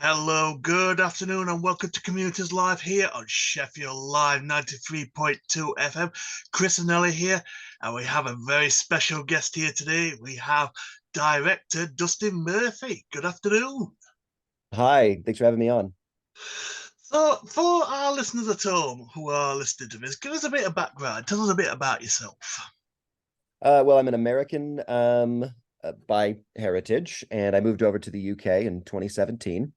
Hello, good afternoon, and welcome to Communities Live here on Sheffield Live 93.2 FM. Chris and Ellie here, and we have a very special guest here today. We have director Dustin Murphy. Good afternoon. Hi, thanks for having me on. So, for our listeners at home who are listening to this, give us a bit of background. Tell us a bit about yourself. Well, I'm an American by heritage, and I moved over to the UK in 2017.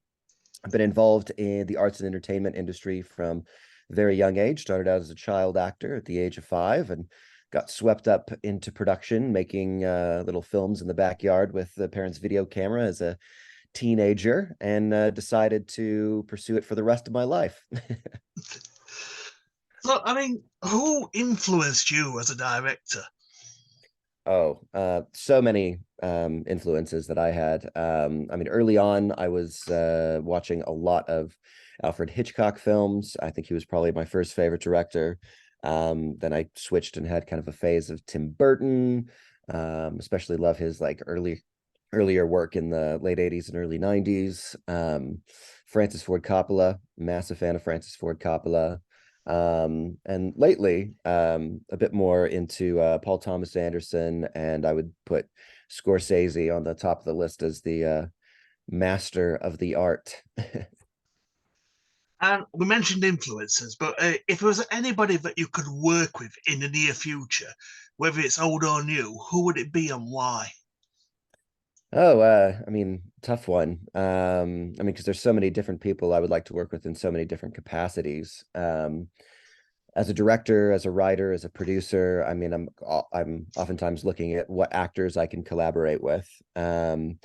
I've been involved in the arts and entertainment industry from a very young age. Started out as a child actor at the age of 5 and got swept up into production, making little films in the backyard with the parents' video camera as a teenager, and decided to pursue it for the rest of my life. So, who influenced you as a director? Oh, so many influences that I had. Early on, I was watching a lot of Alfred Hitchcock films. I think he was probably my first favorite director. Then I switched and had kind of a phase of Tim Burton. Especially love his earlier work in the late 80s and early 90s. Francis Ford Coppola, massive fan of Francis Ford Coppola. And lately, a bit more into Paul Thomas Anderson, and I would put Scorsese on the top of the list as the master of the art. And we mentioned influencers, but if there was anybody that you could work with in the near future, whether it's old or new, who would it be and why? Oh, tough one. Because there's so many different people I would like to work with in so many different capacities. As a director, as a writer, as a producer, I'm oftentimes looking at what actors I can collaborate with. I've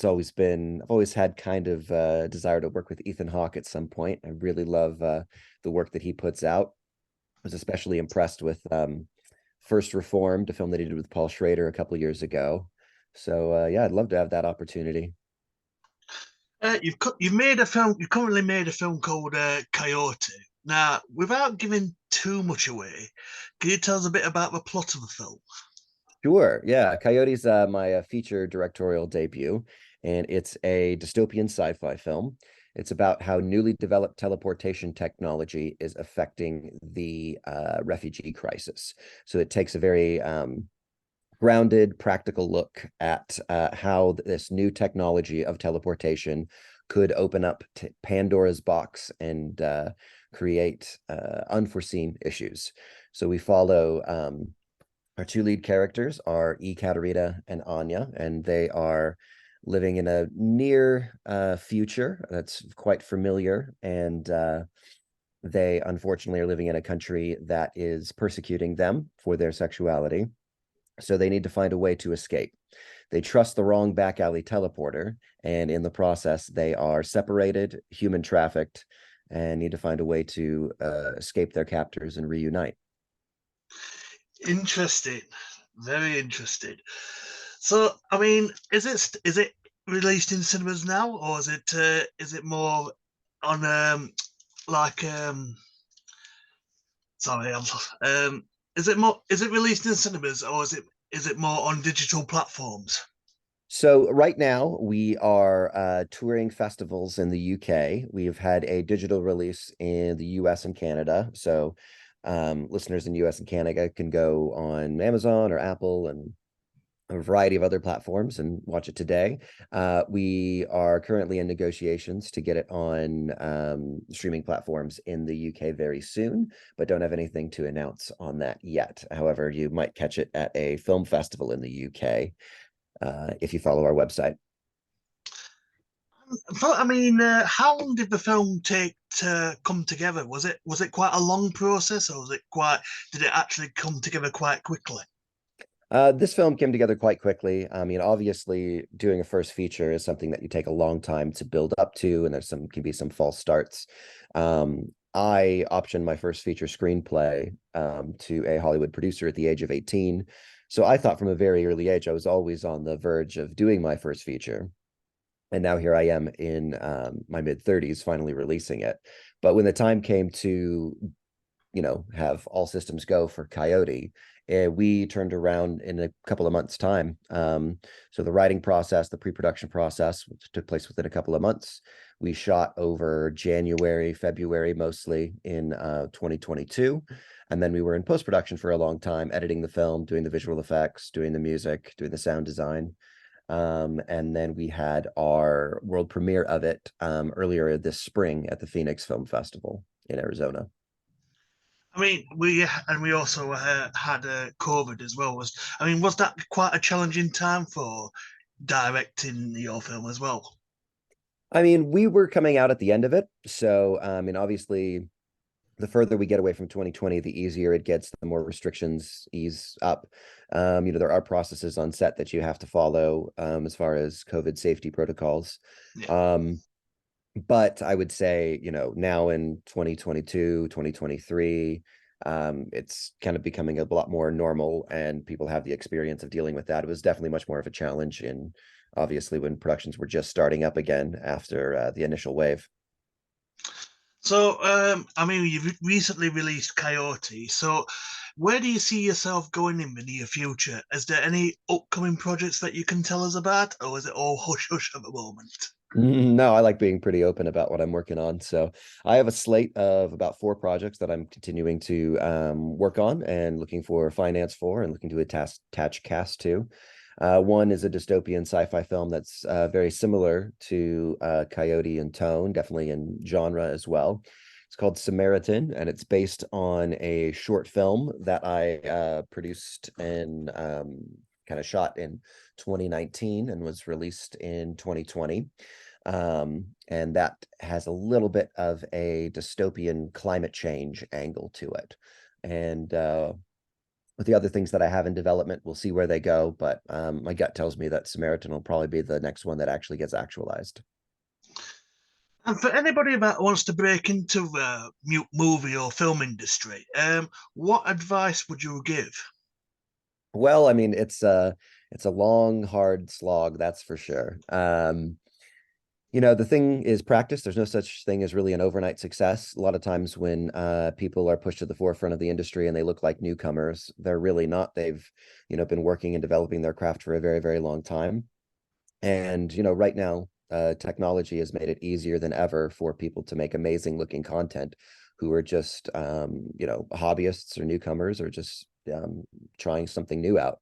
always had kind of a desire to work with Ethan Hawke at some point. I really love the work that he puts out. I was especially impressed with First Reformed, a film that he did with Paul Schrader a couple of years ago. So yeah, I'd love to have that opportunity. You've made a film. You currently made a film called Coyote. Now, without giving too much away, can you tell us a bit about the plot of the film? Sure. Yeah. Coyote's my feature directorial debut, and it's a dystopian sci-fi film. It's about how newly developed teleportation technology is affecting the refugee crisis. So it takes a very grounded, practical look at how this new technology of teleportation could open up Pandora's box and create unforeseen issues. So we follow our two lead characters are Katerina and Anya, and they are living in a near future that's quite familiar. And they unfortunately are living in a country that is persecuting them for their sexuality. So they need to find a way to escape. They trust the wrong back alley teleporter, and in the process, they are separated, human trafficked, and need to find a way to escape their captors and reunite. Interesting, very interesting. So, is it released in cinemas now, or is it more on like sorry, is it released in cinemas, or is it more on digital platforms? So right now we are touring festivals in the UK. We've had a digital release in the US and Canada. So listeners in US and Canada can go on Amazon or Apple and a variety of other platforms and watch it today. We are currently in negotiations to get it on streaming platforms in the UK very soon, but don't have anything to announce on that yet. However, you might catch it at a film festival in the UK if you follow our website. How long did the film take to come together? Was it quite a long process, or did it actually come together quite quickly? This film came together quite quickly. I mean, obviously, doing a first feature is something that you take a long time to build up to, and can be some false starts. I optioned my first feature screenplay to a Hollywood producer at the age of 18. So I thought from a very early age I was always on the verge of doing my first feature. And now here I am in my mid 30s, finally releasing it. But when the time came to have all systems go for Coyote, we turned around in a couple of months' time. So the writing process, the pre-production process, which took place within a couple of months. We shot over January, February, mostly in 2022. And then we were in post-production for a long time, editing the film, doing the visual effects, doing the music, doing the sound design. And then we had our world premiere of it earlier this spring at the Phoenix Film Festival in Arizona. I mean, we also had COVID as well. Was that quite a challenging time for directing your film as well? I mean, we were coming out at the end of it. So, obviously, the further we get away from 2020, the easier it gets, the more restrictions ease up. There are processes on set that you have to follow as far as COVID safety protocols. Yeah. But I would say, now in 2022, 2023, it's kind of becoming a lot more normal and people have the experience of dealing with that. It was definitely much more of a challenge in obviously when productions were just starting up again after the initial wave. So, you've recently released Coyote. So, where do you see yourself going in the near future? Is there any upcoming projects that you can tell us about, or is it all hush hush at the moment? No, I like being pretty open about what I'm working on. So I have a slate of about 4 projects that I'm continuing to work on and looking for finance for and looking to attach cast to. One is a dystopian sci-fi film that's very similar to Coyote in tone, definitely in genre as well. It's called Samaritan, and it's based on a short film that I produced and kind of shot in 2019 and was released in 2020. And that has a little bit of a dystopian climate change angle to it. And with the other things that I have in development, we'll see where they go. But my gut tells me that Samaritan will probably be the next one that actually gets actualized. And for anybody that wants to break into the movie or film industry, what advice would you give? Well, I mean, it's a long, hard slog, that's for sure. The thing is practice. There's no such thing as really an overnight success. A lot of times when people are pushed to the forefront of the industry and they look like newcomers, they're really not. They've, been working and developing their craft for a very, very long time. And, right now, technology has made it easier than ever for people to make amazing looking content who are just, hobbyists or newcomers or just trying something new out.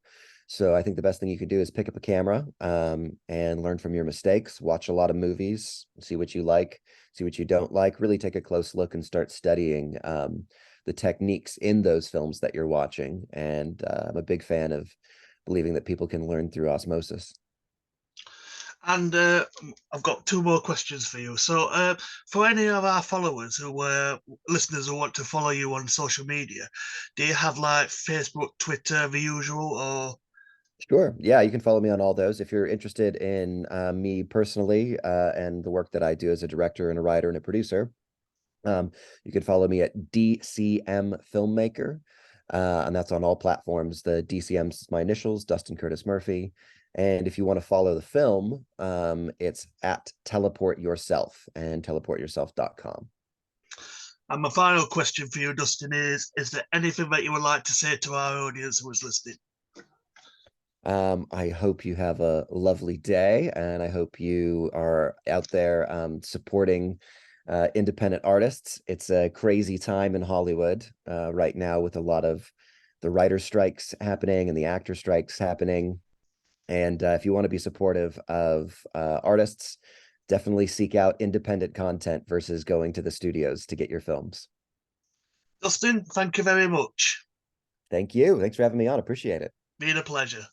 So I think the best thing you could do is pick up a camera and learn from your mistakes, watch a lot of movies, see what you like, see what you don't like, really take a close look and start studying the techniques in those films that you're watching. And I'm a big fan of believing that people can learn through osmosis. And I've got 2 more questions for you. So, for any of our followers listeners who want to follow you on social media, do you have like Facebook, Twitter, the usual, or? Sure. Yeah, you can follow me on all those. If you're interested in me personally and the work that I do as a director and a writer and a producer, you can follow me at DCM Filmmaker, and that's on all platforms. The DCM is my initials, Dustin Curtis Murphy. And if you want to follow the film, it's at Teleport Yourself and teleportyourself.com. And my final question for you, Dustin, is there anything that you would like to say to our audience who is listening? I hope you have a lovely day, and I hope you are out there supporting independent artists. It's a crazy time in Hollywood right now with a lot of the writer strikes happening and the actor strikes happening. And if you want to be supportive of artists, definitely seek out independent content versus going to the studios to get your films. Dustin, thank you very much. Thank you. Thanks for having me on. Appreciate it. Been a pleasure.